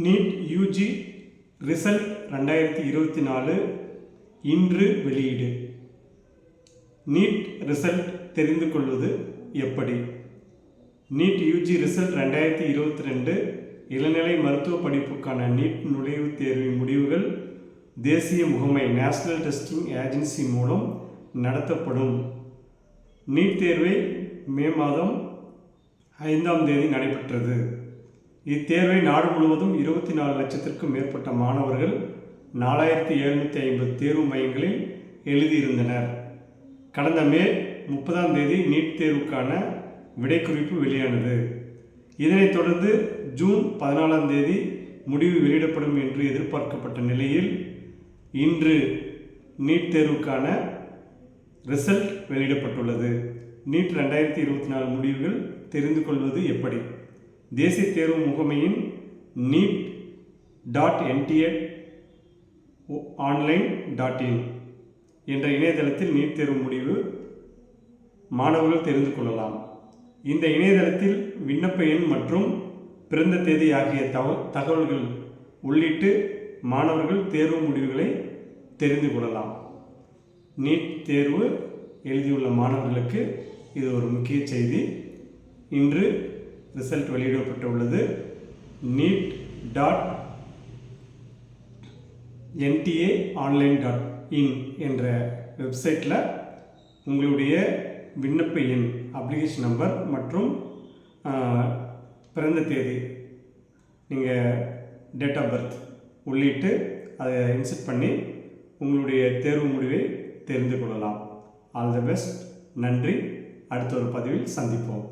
NEET UG result 2024 இன்று வெளியீடு. NEET result தெரிந்து கொள்வது எப்படி? நீட் யூஜி ரிசல்ட் 2022 இளநிலை மருத்துவ படிப்புக்கான நீட் நுழைவுத் தேர்வின் முடிவுகள் தேசிய முகமை நேஷனல் டெஸ்டிங் ஏஜென்சி மூலம் நடத்தப்படும். நீட் தேர்வை மே மாதம் 5ஆம் தேதி நடைபெற்றது. இத்தேர்வை நாடு முழுவதும் 24 லட்சத்திற்கும் மேற்பட்ட மாணவர்கள் 4750 தேர்வு மையங்களில் எழுதியிருந்தனர். கடந்த மே 30ஆம் தேதி நீட் தேர்வுக்கான விடைக்குறிப்பு வெளியானது. இதனைத் தொடர்ந்து ஜூன் 14ஆம் தேதி முடிவு வெளியிடப்படும் என்று எதிர்பார்க்கப்பட்ட நிலையில் இன்று நீட் தேர்வுக்கான ரிசல்ட் வெளியிடப்பட்டுள்ளது. நீட் 2024 முடிவுகள் தெரிந்து கொள்வது எப்படி? தேசிய தேர்வு முகமையின் neet.nta.online.in என்ற இணையதளத்தில் நீட் தேர்வு முடிவு மாணவர்கள் தெரிந்து கொள்ளலாம். இந்த இணையதளத்தில் விண்ணப்ப எண் மற்றும் பிறந்த தேதி ஆகிய தகவல்கள் உள்ளிட்டு மாணவர்கள் தேர்வு முடிவுகளை தெரிந்து கொள்ளலாம். நீட் தேர்வு எழுதியுள்ள மாணவர்களுக்கு இது ஒரு முக்கிய செய்தி. இன்று ரிசல்ட் வெளியிடப்பட்டுள்ளது. neet.nta.online.in என்ற வெப்சைட்டில் உங்களுடைய விண்ணப்ப எண், அப்ளிகேஷன் நம்பர் மற்றும் பிறந்த தேதி, நீங்கள் டேட் ஆஃப் பர்த் உள்ளிட்டு அதை இன்செர்ட் பண்ணி உங்களுடைய தேர்வு முடிவை தெரிந்து கொள்ளலாம். All the best. நன்றி. அடுத்த ஒரு பதிவில் சந்திப்போம்.